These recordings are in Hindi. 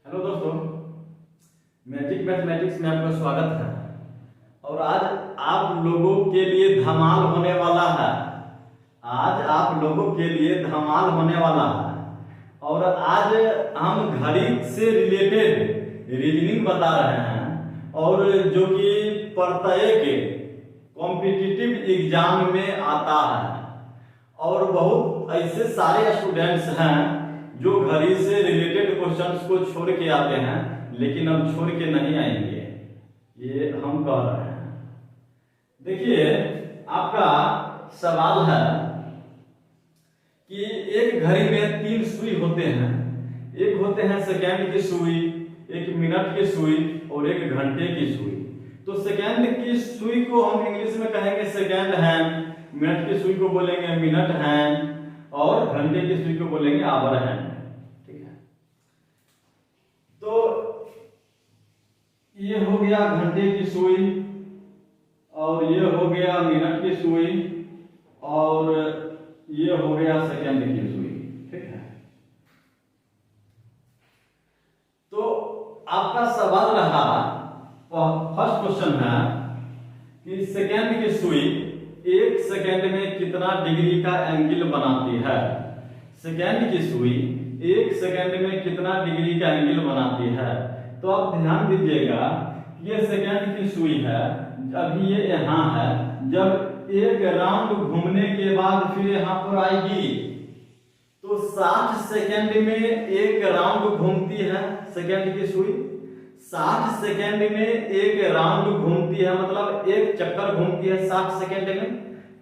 हेलो दोस्तों, मैजिक मैथमेटिक्स में आपका स्वागत है। और आज आप लोगों के लिए धमाल होने वाला है। आज आप लोगों के लिए धमाल होने वाला है। और आज हम घड़ी से रिलेटेड रीजनिंग बता रहे हैं, और जो कि प्रत्येक कॉम्पिटिटिव एग्जाम में आता है। और बहुत ऐसे सारे स्टूडेंट्स हैं जो घड़ी से रिलेटेड क्वेश्चंस को छोड़ के आते हैं, लेकिन अब छोड़ के नहीं आएंगे, ये हम कह रहे हैं। देखिए, आपका सवाल है कि एक घड़ी में 3 सुई होते हैं। एक होते हैं सेकेंड की सुई, एक मिनट की सुई और एक घंटे की सुई। तो सेकेंड की सुई को हम इंग्लिश में कहेंगे सेकेंड हैंड, मिनट की सुई को बोलेंगे मिनट हैंड, और घंटे की सुई को बोलेंगे आवर हैंड। ठीक है, तो ये हो गया घंटे की सुई, और ये हो गया मिनट की सुई, और ये हो गया सेकेंड की सुई। ठीक है, तो आपका सवाल रहा, फर्स्ट क्वेश्चन है कि सेकेंड की सुई 1 सेकेंड में कितना डिग्री का एंगल बनाती है। सेकेंड की सुई 1 सेकेंड में कितना डिग्री का एंगल बनाती है। तो आप ध्यान दीजिएगा, ये सेकेंड की सुई है, अभी ये यहाँ है। जब एक राउंड घूमने के बाद फिर यहाँ पर आएगी, तो 60 सेकेंड में एक राउंड घूमती है सेकेंड की सुई। 60 सेकेंड में एक राउंड घूमती है, मतलब एक चक्कर घूमती है 60 सेकेंड में।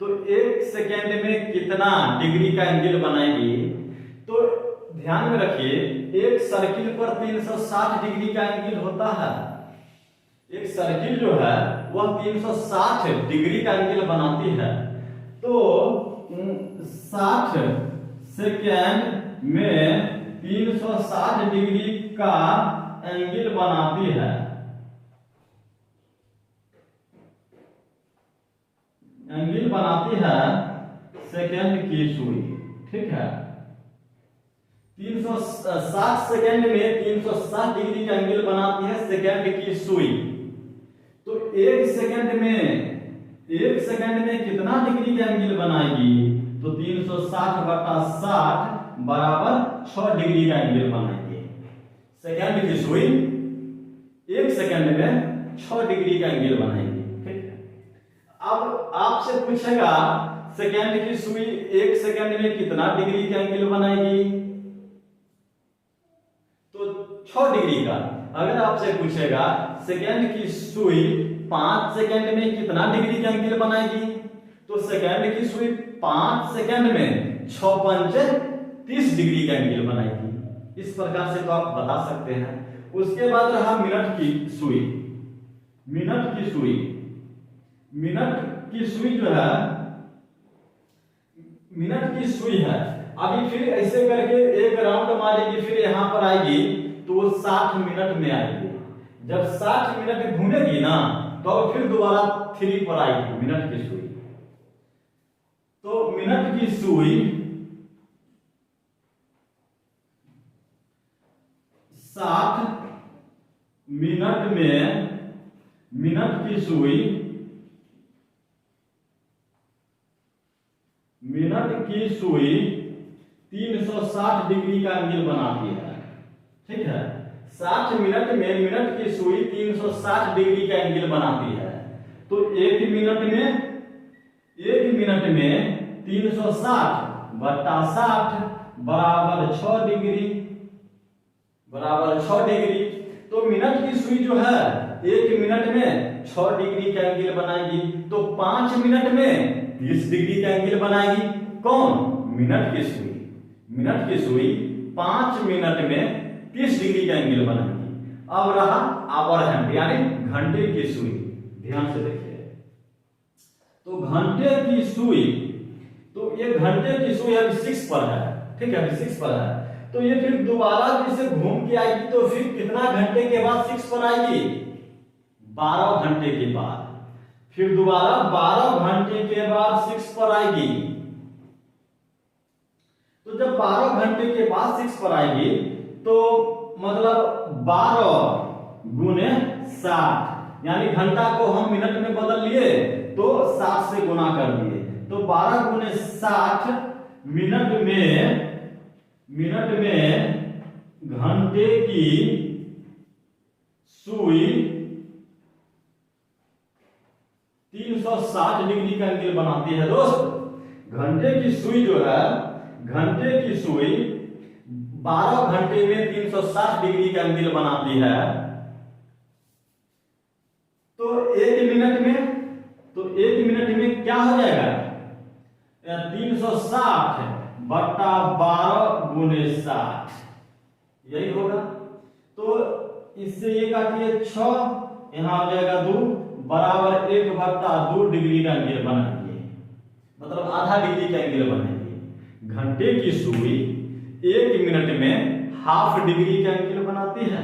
तो 1 सेकेंड में कितना डिग्री का एंगल बनाएगी। तो ध्यान में रखिए, एक सर्किल पर 360 डिग्री का एंगल होता है। एक सर्किल जो है वह 360 डिग्री का एंगल बनाती है। तो 60 सेकेंड में 360 डिग्री का एंगल बनाती है। एंगल बनाती है सेकेंड की सुई। ठीक है, 360 सेकेंड में 360 डिग्री का एंगल बनाती है सेकेंड की सुई। तो 1 सेकेंड में कितना डिग्री का एंगल बनाएगी। तो 360 बटा 60 बराबर 6 डिग्री का एंगल बनाएगी। सेकेंड की सुई 1 सेकेंड में 6 डिग्री का एंगल बनाएगी। ठीक है, अब आपसे पूछेगा सेकेंड की सुई 1 सेकेंड में कितना डिग्री का एंगल बनाएगी। तो 6 डिग्री का। अगर आपसे पूछेगा सेकेंड की सुई 5 सेकेंड में कितना डिग्री का एंगल बनाएगी, तो सेकेंड की सुई 5 सेकेंड में 6 पंचे 30 डिग्री का एंगल बनाएगी। इस प्रकार से तो आप बता सकते हैं। उसके बाद रहा मिनट की सुई। मिनट की सुई जो है, मिनट की सुई है। अभी फिर ऐसे करके एक राउंड मारेगी, फिर यहां पर आएगी, तो वो 60 मिनट में आएगी। जब 60 मिनट घूमेगी ना, तो फिर दोबारा 3 पर आएगी मिनट की सुई। तो मिनट की सुई 60 मिनट में, मिनट की सुई 360 डिग्री का एंगल बनाती है। ठीक है, 60 मिनट में मिनट की सुई 360 डिग्री का एंगल बनाती है। तो 1 मिनट में 360 बटा 60 बराबर 6 डिग्री, बराबर 6 डिग्री। तो मिनट की सुई जो है 1 मिनट में 6 डिग्री का एंगल बनाएगी। तो 5 मिनट में 30 डिग्री का एंगल बनाएगी। कौन? मिनट की सुई। मिनट की सुई 5 मिनट में 30 डिग्री का एंगल बनाएगी। अब रहा आवर हैंड, यानी घंटे की सुई। ध्यान से देखिए, तो घंटे की सुई, तो ये घंटे की सुई अभी 6 पर है। ठीक है, अभी 6 पर है। तो ये फिर दोबारा इसे घूम के आएगी, तो फिर कितना घंटे के बाद 6 पर आएगी। 12 घंटे के बाद। फिर दोबारा 12 घंटे के बाद 6 पर आएगी। तो जब 12 घंटे के बाद 6 पर आएगी, तो मतलब 12 गुने 60, यानी घंटा को हम मिनट में बदल लिए तो 60 से गुना कर दिए, तो 12 गुने 60 मिनट में घंटे की सुई 360 डिग्री का एंगल बनाती है दोस्त। घंटे की सुई जो है, घंटे की सुई 12 घंटे में 360 डिग्री का एंगल बनाती है। तो एक मिनट में क्या हो जाएगा, 360 बट्टा 12 गुने 60, यही होगा। तो इससे ये काटिए 6, यहां हो जाएगा 2 बराबर 1 बट्टा 2 डिग्री का एंगल बनाएंगे, मतलब आधा डिग्री का एंगल बनाएंगे। घंटे की सुई 1 मिनट में हाफ डिग्री का एंगल बनाती है।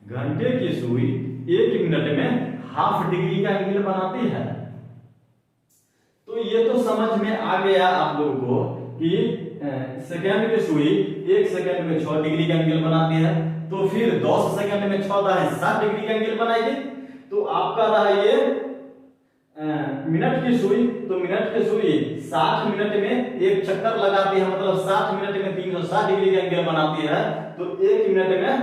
घंटे की सुई 1 मिनट में हाफ डिग्री का एंगल बनाती है। तो ये तो समझ में आ गया आप लोगों को कि सेकंड की सुई 1 सेकंड में 6 डिग्री का एंगल बनाती है, तो फिर 10 सेकंड में 6 दाएं 60 डिग्री का एंगल बनाएगी। तो आपका रहा ये मिनट की सुई, तो मिनट की सुई 60 मिनट में एक चक्कर लगाती है, मतलब 60 मिनट में 360 डिग्री का एंगल बनाती है। तो 1 मिनट में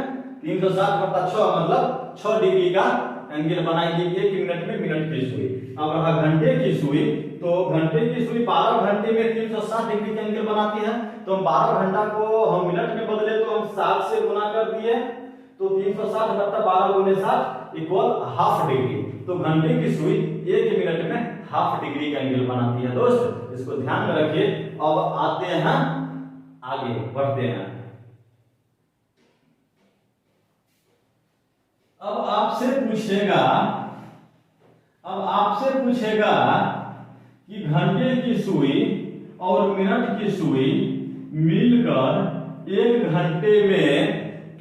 360 बटा 6 मतलब 6 डिग्री का एंगल बनाएगी 1 मिनट में मिनट की सुई। अब रहा घंटे की सुई, तो घंटे की सुई 12 घंटे में 360 डिग्री का एंगल बनाती है। तो हम 12 घंटा को हम मिनट में बदले तो हम 60 से गुना कर दिए, तो 360 बटा 12 गुने 60 इक्वल हाफ डिग्री। तो घंटे की सुई 1 मिनट में हाफ डिग्री का एंगल बनाती है दोस्त, इसको ध्यान में रखिए। अब आते हैं आगे बढ़ते हैं। अब आपसे पूछेगा कि घंटे की सुई और मिनट की सुई मिलकर 1 घंटे में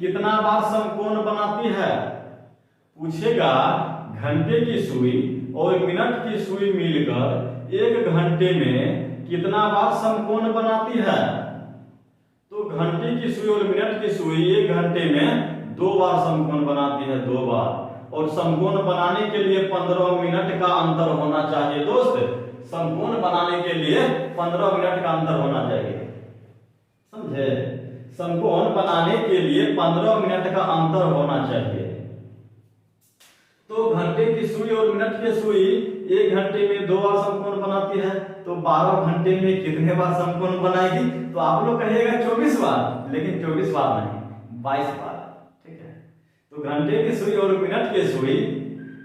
कितना बार समकोण बनाती है। पूछेगा घंटे की सुई और मिनट की सुई मिलकर 1 घंटे में कितना बार समकोण बनाती है। तो घंटे की सुई और मिनट की सुई 1 घंटे में 2 बार समकोण बनाती है, 2 बार। और समकोण बनाने के लिए 15 मिनट का अंतर होना चाहिए दोस्त। समकोण बनाने के लिए 15 मिनट का अंतर होना चाहिए, समझे। समकोण बनाने के लिए 15 मिनट का अंतर होना चाहिए। तो घंटे की सुई और मिनट की सुई 1 घंटे में 2 बार समकोण बनाती है, तो 12 घंटे में कितने बार समकोण बनाएगी। तो आप लोग कहिएगा 24 बार, लेकिन 24 बार नहीं, 22 बार, ठीक है। तो घंटे की सुई और मिनट की सुई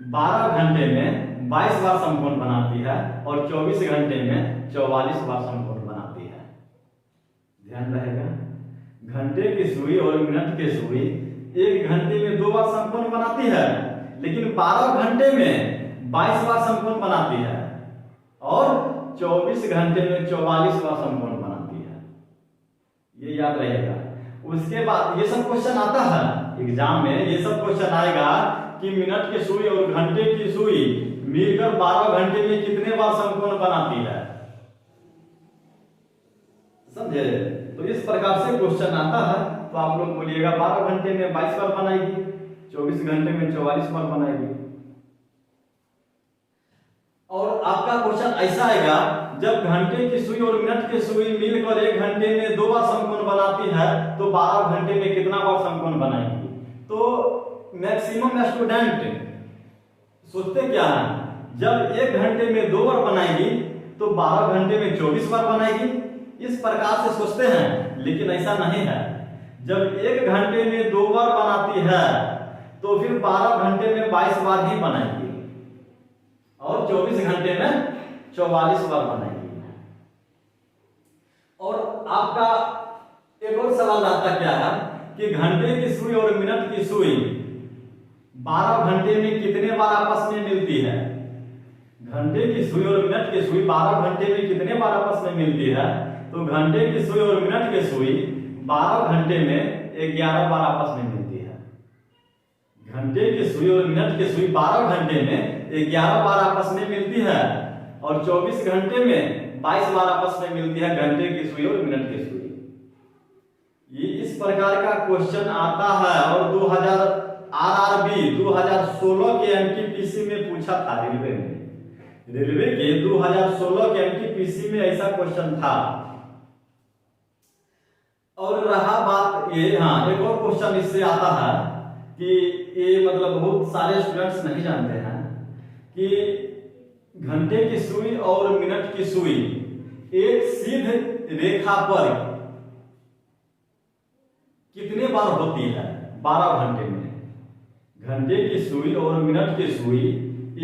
12 घंटे में 22 बार समकोण बनाती है और 24 घंटे में 44 बार समकोण बनाती है, ध्यान रहेगा। घंटे की सुई और मिनट की सुई 1 घंटे में 2 बार समकोण बनाती है, लेकिन 12 घंटे में 22 बार समकोण बनाती है और 24 घंटे में 44 बार समकोण बनाती है, ये याद रहेगा। उसके बाद ये सब क्वेश्चन आता है एग्जाम में, ये सब क्वेश्चन आएगा कि मिनट की सुई और घंटे की सुई मिलकर 12 घंटे में कितने बार समकोण बनाती है, समझे। तो इस प्रकार से क्वेश्चन आता है। तो आप लोग बोलिएगा 12 घंटे में 22 बार बनाएगी, 24 घंटे में 44 बार बनाएगी। और आपका क्वेश्चन ऐसा आएगा, जब घंटे की सुई और मिनट की सुई मिलकर 1 घंटे में 2 बार समकोण बनाती है, तो 12 घंटे में कितना बार समकोण बनाएगी। तो मैक्सिमम स्टूडेंट सोचते क्या है, जब 1 घंटे में 2 बार बनाएगी तो 12 घंटे में 24 बार बनाएगी, इस प्रकार से सोचते हैं, लेकिन ऐसा नहीं है। जब 1 घंटे में 2 बार बनाती है तो फिर 12 घंटे में 22 बार ही बनाएगी और 24 घंटे में 44 बार बनाएगी। और आपका एक और सवाल आता क्या है कि घंटे की सुई और मिनट की सुई 12 घंटे में कितने बार आपस में मिलती है। घंटे की सुई और मिनट की सुई 12 घंटे में कितने बार आपस में मिलती है। तो घंटे की सुई और मिनट की सुई 12 घंटे में 11 बार आपस में मिलती है। घंटे की सुई और मिनट की सुई 12 घंटे में 11 बार आपस में मिलती है और 24 घंटे में 22 बार आपस में मिलती है घंटे की सुई और मिनट की सुई। ये इस प्रकार का क्वेश्चन आता है और 2000 आरआरबी 2016 के एमटीपीसी में पूछा था रेलवे के 2016 के एमटीपीसी में ऐसा क्वेश्चन था। और रहा बात ये, हाँ एक और क्वेश्चन इससे आता है कि ये मतलब बहुत सारे स्टूडेंट्स नहीं जानते हैं कि घंटे की सुई और मिनट की सुई एक सीध रेखा पर कितने बार होती है 12 घंटे में। घंटे की सुई और मिनट की सुई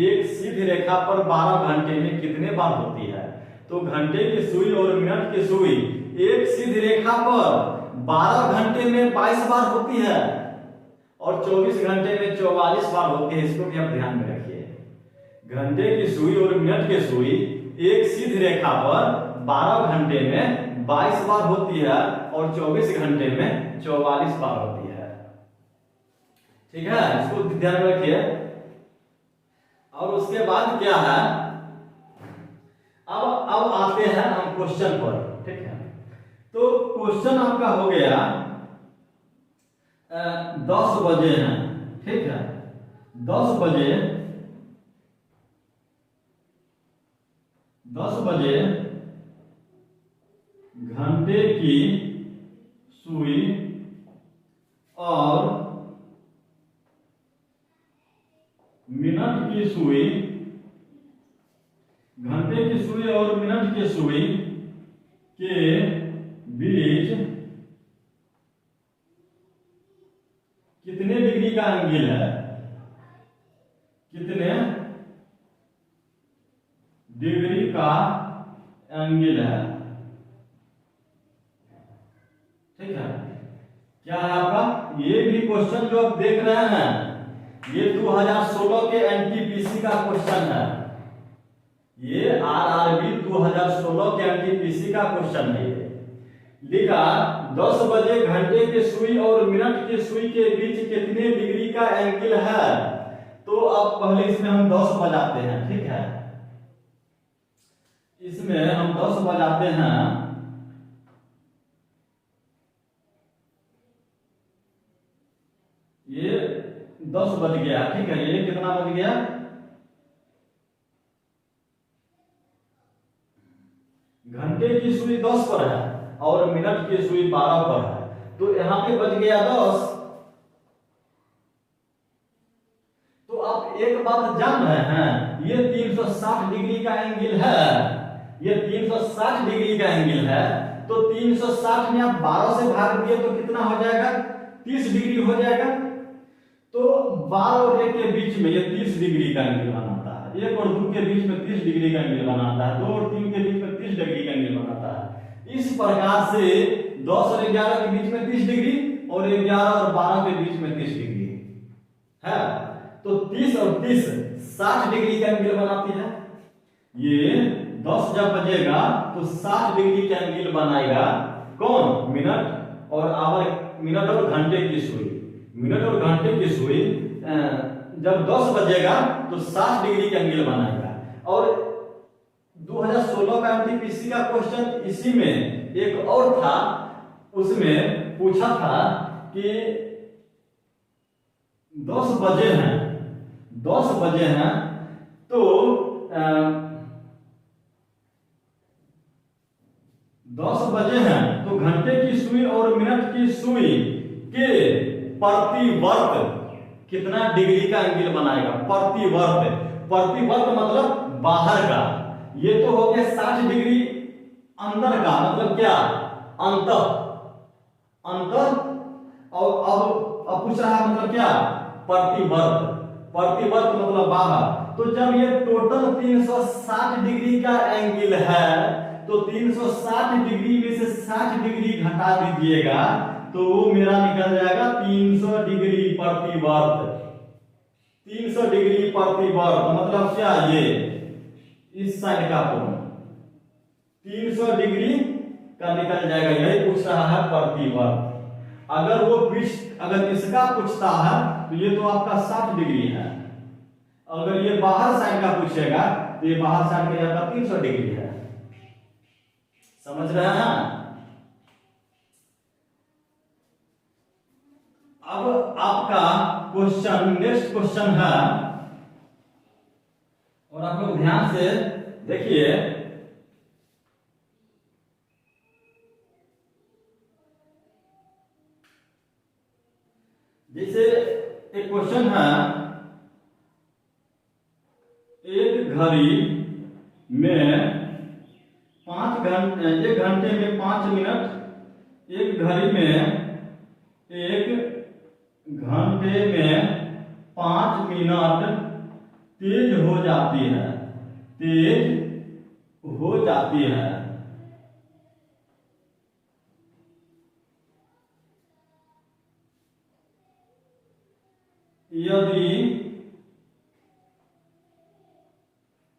एक सीधी रेखा पर 12 घंटे में कितने बार होती है। तो घंटे की सुई और मिनट की सुई एक सीधी रेखा पर 12 घंटे में 22 बार होती है और 24 घंटे में 44 बार होती है। इसको भी आप ध्यान में रखिए। घंटे की सुई और मिनट की सुई एक सीधी रेखा पर 12 घंटे में 22 बार होती है और 24 घंटे में 44 बार होती है। ठीक है, इसको ध्यान में रखिए। और उसके बाद क्या है, अब आते हैं हम क्वेश्चन पर। ठीक है, तो क्वेश्चन आपका हो गया 10 बजे हैं। ठीक है, 10 बजे घंटे की सुई और मिनट की सुई, घंटे की सुई और मिनट की सुई के बीच कितने डिग्री का एंगल है। कितने डिग्री का एंगल है। ठीक है, क्या है आपका ये भी क्वेश्चन जो आप देख रहे हैं ये 2016 के एनटीपीसी का क्वेश्चन है। ये आरआरबी 2016 के एनटीपीसी का क्वेश्चन है। लिखा 10 बजे घंटे की सुई और मिनट की सुई के बीच कितने डिग्री का एंगल है। तो अब पहले इसमें हम 10 बजाते हैं। ठीक है, इसमें हम 10 बजाते हैं। ये 10 बज गया। ठीक है, ये कितना बज गया, घंटे की सुई 10 पर है और मिनट की सुई 12 पर है। तो यहां पे बज गया 10। तो आप एक बात जान रहे हैं, ये 360 डिग्री का एंगल है। ये 360 डिग्री का एंगल है। तो 360 में आप 12 से भाग दिए तो कितना हो जाएगा, 30 डिग्री हो जाएगा। तो 12 और 1 के बीच में ये 30 डिग्री का एंगल बनाता है। 1 और 2 के बीच में 30 डिग्री का एंगल बनाता है। 2 और 3 के बीच में 30 डिग्री का एंगल बनाता है। इस प्रकार से 10 और 11 के बीच में 30 डिग्री और 11 और 12 के बीच में 30 डिग्री है। तो 30 और 30 60 डिग्री का एंगल बनाती है। ये 10 जब बजेगा तो 60 डिग्री का एंगल बनाएगा। कौन, मिनट और आवर, मिनट और घंटे की सुई। मिनट और घंटे की सुई जब 10 बजेगा तो 60 डिग्री का एंगल बनाएगा। और 2016 का एमटीपीसी का क्वेश्चन इसी में एक और था, उसमें पूछा था कि 10 बजे हैं, 10 बजे हैं तो 10 बजे हैं तो घंटे की सुई और मिनट की सुई के प्रतिवर्त कितना डिग्री का एंगल बनाएगा। प्रतिवर्त, प्रतिवर्त मतलब बाहर का। ये तो हो गया 60 डिग्री अंदर का, मतलब क्या, अंतर, अंतर। और अब पूछ रहा है मतलब क्या, प्रतिवर्त। प्रतिवर्त मतलब बाहर। तो जब ये टोटल 360 डिग्री का एंगल है तो 360 डिग्री में से 60 डिग्री घटा दीजिएगा तो वो मेरा निकल जाएगा 300 डिग्री प्रतिवर्त। 300 डिग्री प्रतिवर्त मतलब क्या, ये इस साइड का कोण 300 डिग्री का निकल जाएगा। यही पूछ रहा है प्रतिवर्त। अगर वो अगर इसका पूछता है तो ये तो आपका 60 डिग्री है। अगर ये बाहर साइड का पूछेगा तो ये बाहर साइड का आपका 300 डिग्री है। समझ रहे हैं। अब आपका क्वेश्चन, नेक्स्ट क्वेश्चन है, और आप लोग ध्यान से देखिए। जैसे एक क्वेश्चन है, एक घड़ी में 1 घंटे में 5 मिनट, एक घड़ी में 1 घंटे में 5 मिनट तेज हो जाती है, तेज हो जाती है। यदि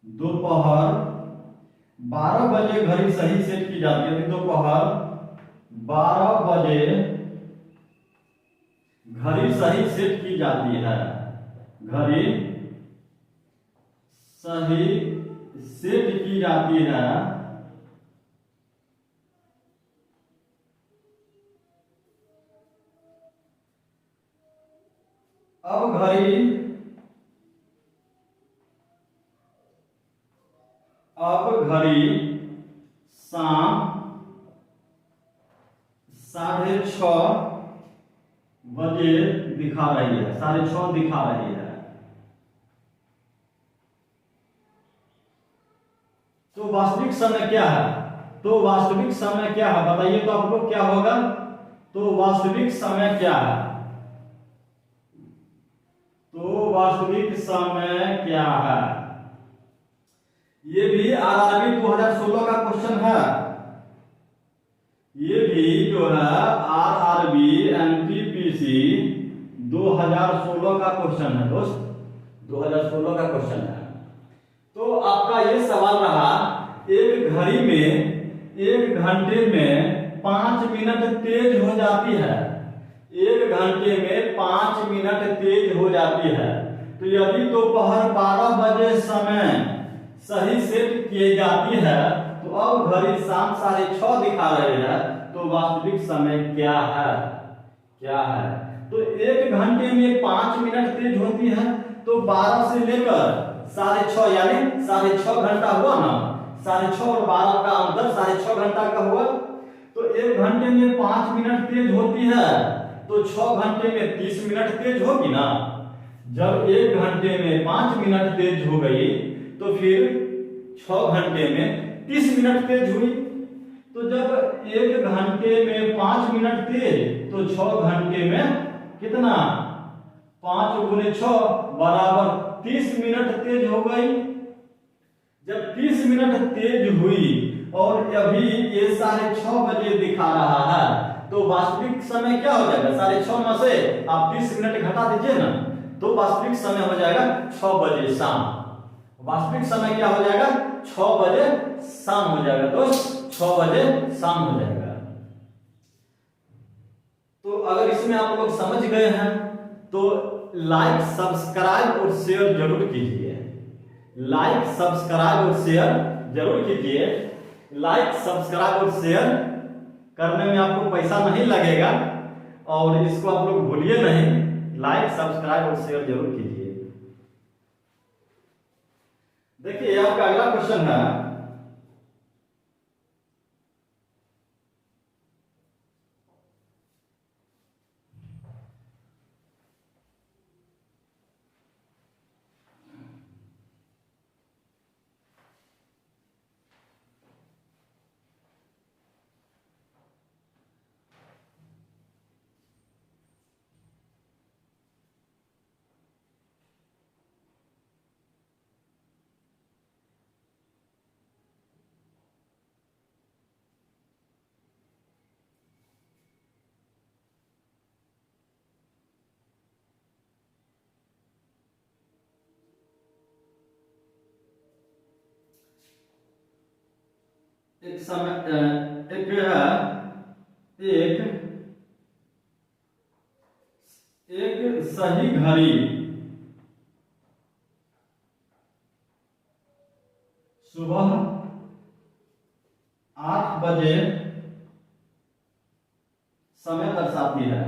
दोपहर 12 बजे घड़ी सही सेट की जाती है, दोपहर 12 बजे घड़ी सही सेट की जाती है, घड़ी सही सेट की जाती है, अब घड़ी शाम 6:30 बजे दिखा रही है, 6:30 दिखा रही है। तो वास्तविक समय क्या है? तो वास्तविक समय क्या है बताइए तो आप लोग, क्या होगा? तो वास्तविक समय क्या है? तो वास्तविक समय क्या है? ये भी आरआरबी 2016 का क्वेश्चन है। ये भी जो है आरआरबी एनटीपीसी 2016 का क्वेश्चन है दोस्त, 2016 का क्वेश्चन है। तो आपका ये सवाल रहा, एक घड़ी में 1 घंटे में 5 मिनट तेज हो जाती है, 1 घंटे में 5 मिनट तेज हो जाती है। तो यदि दोपहर 12 बजे समय सही सेट की जाती है, तो अब घड़ी शाम 6:30 दिखा रही है, तो वास्तविक समय क्या है? क्या है? तो 1 घंटे में 5 मिनट तेज होती है, तो 12 से लेकर 6:30 यानी 6.5 घंटा हुआ ना, 6:30 और 12 का अंतर 6.5 घंटा का हुआ। तो 1 घंटे में 5 मिनट तेज होती है, तो 6 घंटे में 30 मिनट तेज होगी ना। जब 1 घंटे में 5 मिनट तेज हो गई, तो फिर 6 घंटे में 30 मिनट तेज हुई। तो जब 1 घंटे में 5 मिनट तेज, तो 6 घंटे में कितना? 5 गुने 6 बराबर 30 मिनट तेज हो गई। जब 30 मिनट तेज हुई और अभी ये 6:30 बजे दिखा रहा है, तो वास्तविक समय क्या हो जाएगा? 6:30 में से आप 30 मिनट घटा दीजिए ना, तो वास्तविक समय हो जाएगा 6 बजे शाम। वास्तविक समय क्या हो जाएगा? 6 बजे शाम हो जाएगा दोस्त, 6 बजे शाम हो जाएगा। तो अगर इसमें आप लोग समझ गए हैं तो लाइक, सब्सक्राइब और शेयर जरूर कीजिए। लाइक, सब्सक्राइब और शेयर जरूर कीजिए। लाइक, सब्सक्राइब और शेयर करने में आपको पैसा नहीं लगेगा, और इसको आप लोग भूलिए नहीं, लाइक, सब्सक्राइब और शेयर जरूर कीजिए। देखिए आपका अगला क्वेश्चन है, एक समय एक है, एक सही घड़ी सुबह 8 बजे समय दर्शाती है।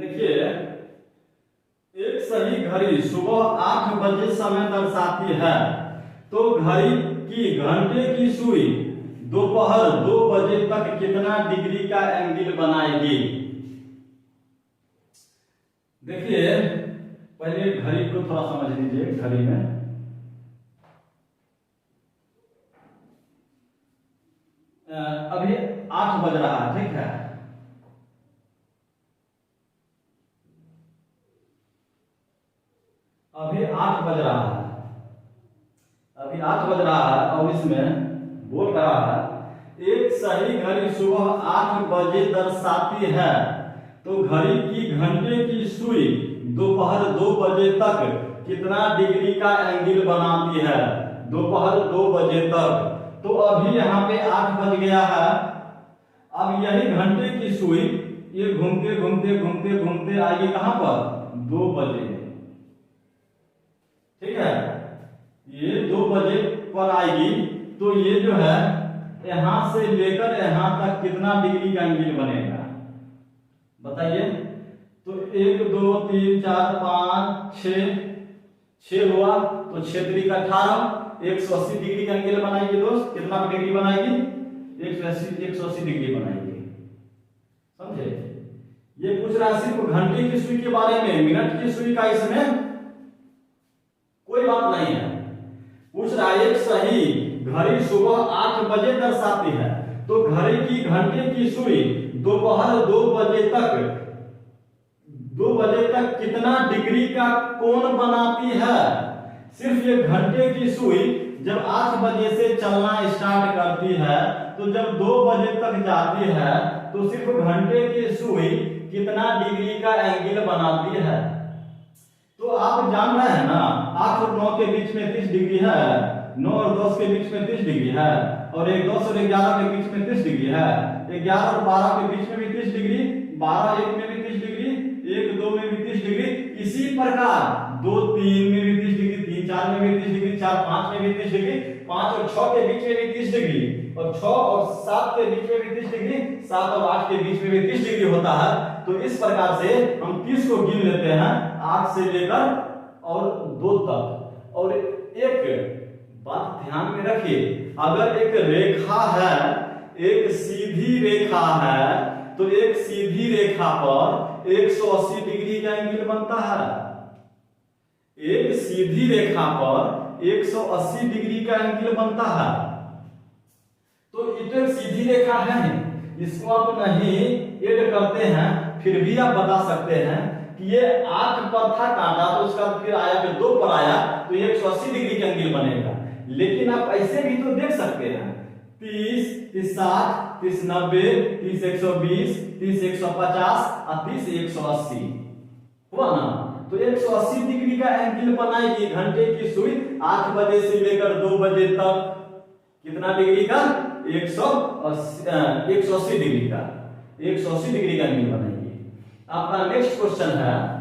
देखिए, एक सही घड़ी सुबह 8 बजे समय दर्शाती है, तो घड़ी की घंटे की सुई दोपहर 2 बजे तक कितना डिग्री का एंगल बनाएगी? देखिए, पहले घड़ी को थोड़ा समझ लीजिए। घड़ी में अभी 8 बज रहा है, ठीक है। अभी 8 बज रहा है, अभी 8 बज रहा है और इसमें बोल रहा है एक सही घड़ी सुबह 8 बजे दर्शाती है, तो घड़ी की घंटे की सुई दोपहर 2 बजे तक कितना डिग्री का एंगल बनाती है? दोपहर 2 बजे तक। तो अभी यहाँ पे 8 बज गया है। अब यही घंटे की सुई ये घूमते घूमते घूमते घूमते आएगी कहां पर? 2 बजे, ठीक है। ये 2 बजे पर आएगी, तो ये जो है यहां से लेकर यहां तक कितना डिग्री का एंगल बनेगा बताइए? तो 1 2 3 4 5 6 हुआ, तो 6 3 का 18, 180 डिग्री का एंगल बनाएगी दोस्त। कितना डिग्री बनाएगी? 180 डिग्री बनाएगी। समझे? ये पूछ रहा है सिर्फ घंटे की सुई के बारे में, मिनट की सुई का इसमें कोई बात नहीं है। पूछ रहा है एक सही घड़ी सुबह 8 बजे दर्शाती है, तो घड़ी की घंटे की सुई दोपहर 2 बजे तक कितना डिग्री का कोण बनाती है? सिर्फ ये घंटे की सुई जब 8 बजे से चलना स्टार्ट करती है, तो जब 2 बजे तक जाती है, तो सिर्फ घंटे की सुई कितना डिग्री का एंगल बनाती है? तो आप जान रहे हैं ना, 8 और 9 के बीच में 30 डिग्री है, 9 और 10 के बीच में 30 डिग्री है, और 10 और 11 के बीच में 30 डिग्री है, 11 और 12 के बीच में भी 30 डिग्री, 12 1 में भी 30 डिग्री, 1 2 में भी 30 डिग्री। इसी प्रकार 2 3 में भी 30 डिग्री, 3 4 में भी 30 डिग्री, 4 5 में भी 30 डिग्री, 5 और 6 के बीच में भी 30 डिग्री, और 6 और 7 के बीच में भी 30 डिग्री, 7 और 8 के बीच में भी 30 डिग्री होता है। तो इस प्रकार से हम 30 को गिन लेते हैं, 8 से लेकर और 2 तक। और एक बात ध्यान में रखिए, अगर एक रेखा है, एक सीधी रेखा है, तो एक सीधी रेखा पर 180 डिग्री का एंगल बनता है। एक सीधी रेखा पर 180 डिग्री का एंगल बनता है। तो ये एक सीधी रेखा है, इसको आप नहीं ऐड करते हैं, फिर भी आप बता सकते हैं कि ये 8 पर था काटा, तो उसका फिर आया, फिर 2 पर आया, तो 180 डिग्री का एंगल बनेगा। लेकिन आप ऐसे भी तो देख सकते हैं, 30 30 60 30 90 30 120 30 150 और 30 180 हुआ ना? तो 180 डिग्री का एंगल बनाएगी घंटे की सुई 8 बजे से लेकर 2 बजे तक। कितना डिग्री का? 180 डिग्री का, 180 डिग्री का एंगल बनाएगी। आपका नेक्स्ट क्वेश्चन है,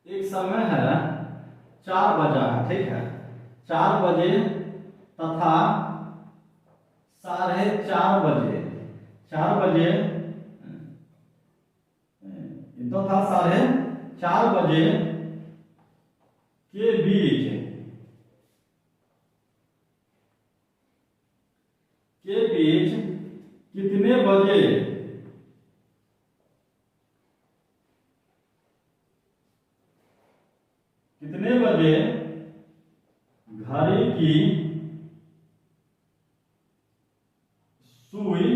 एक समय है 4 बजा है, ठीक है, 4 बजे तथा 4:30 बजे, 4 बजे तथा 4:30 बजे के बीच कितने बजे घड़ी की सुई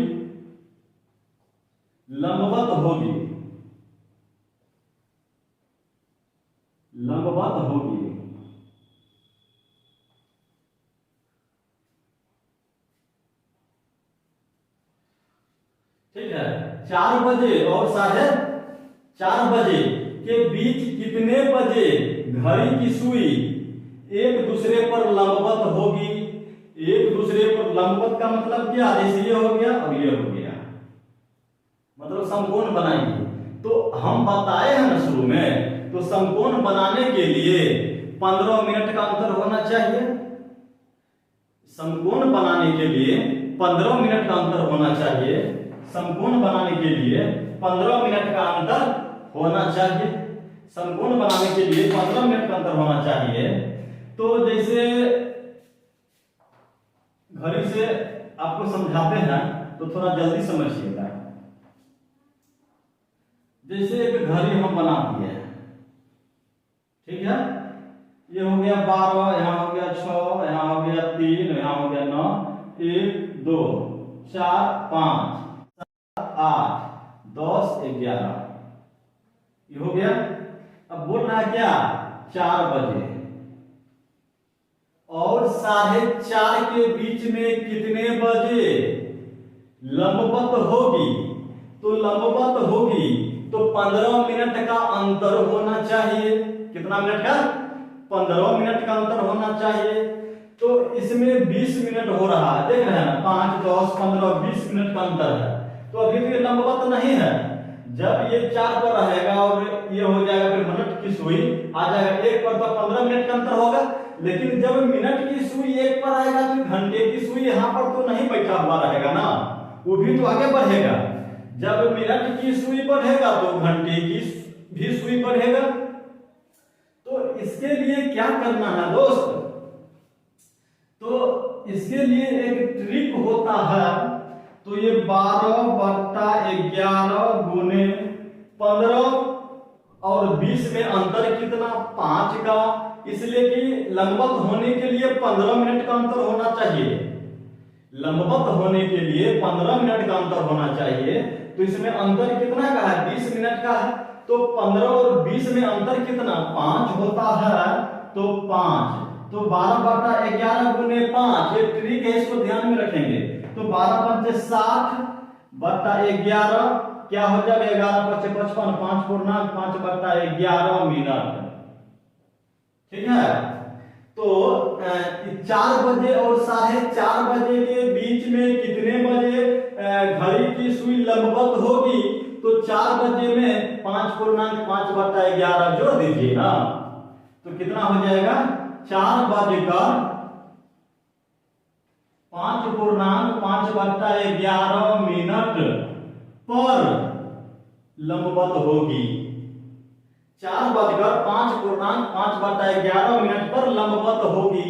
लंबवत होगी? ठीक है, 4 बजे और 4:30 बजे के बीच कितने बजे घड़ी की सुई एक दूसरे पर लंबवत होगी। एक दूसरे पर लंबवत का मतलब क्या, जैसे ये हो गया और ये हो गया, मतलब समकोण बनाएंगे। तो हम बताए हैं ना शुरू में, तो समकोण बनाने के लिए 15 मिनट का अंतर होना चाहिए। समकोण बनाने के लिए 15 मिनट का अंतर होना चाहिए। समकोण बनाने के लिए 15 मिनट का अंतर होना चाहिए। समकोण बनाने के लिए 15 मिनट का अंतर होना चाहिए। तो जैसे घड़ी से आपको समझाते हैं तो थोड़ा जल्दी समझिएगा। जैसे एक घड़ी हम बना दिए, ठीक है, ये हो गया 12, यहाँ हो गया 6, यहाँ हो गया 3, यहाँ हो गया 9, 1 2 4 5 7 8 10 11, ये हो गया। अब बोल रहा है क्या, 4 बजे, और 4:30 के बीच में कितने बजे लंबवत होगी। तो लंबवत होगी तो 15 मिनट का अंतर होना चाहिए। कितना मिनट का, 15 मिनट का अंतर होना चाहिए। तो इसमें 20 मिनट हो रहा है, देख रहे हैं ना, 5 10 15 20 मिनट का अंतर है। तो अभी भी लंबवत नहीं है। जब ये 4 पर रहेगा और ये हो जाएगा, फिर मिनट की सुई आ जाएगा 1 पर, तो 15 मिनट का अंतर होगा। लेकिन जब मिनट की सुई 1 पर आएगा तो घंटे की सुई यहाँ पर तो नहीं बैठा हुआ रहेगा ना, वो भी तो आगे बढ़ेगा। जब मिनट की सुई बढ़ेगा तो घंटे की भी सुई बढ़ेगा। तो इसके लिए क्या करना है दोस्त, तो इसके लिए एक ट्रिक होता है। तो ये 12/11 गुने 15 और 20 में अंतर कितना, 5 का, इसलिए कि लंबवत होने के लिए 15 मिनट का अंतर होना चाहिए। लंबवत होने के लिए 15 मिनट का अंतर होना चाहिए। तो इसमें अंतर कितना का है, 20 मिनट का है। तो 15 और 20 में अंतर कितना, 5 होता है। तो 5, तो 12/11 गुने 5, ये ट्रिक है, इसको ध्यान में रखेंगे। तो 12×5 = 60/11 क्या हो जाएगा, 11×5 = 55, 5/11 मिनट, ठीक है। तो 4 बजे और 4:30 बजे के बीच में कितने बजे घड़ी की सुई लंबवत होगी। तो 4 बजे में 5/5 जोड़ दीजिए ना, तो कितना हो जाएगा, 4:05/11 मिनट पर लंबवत होगी। 4:05/11 मिनट पर लंबवत होगी।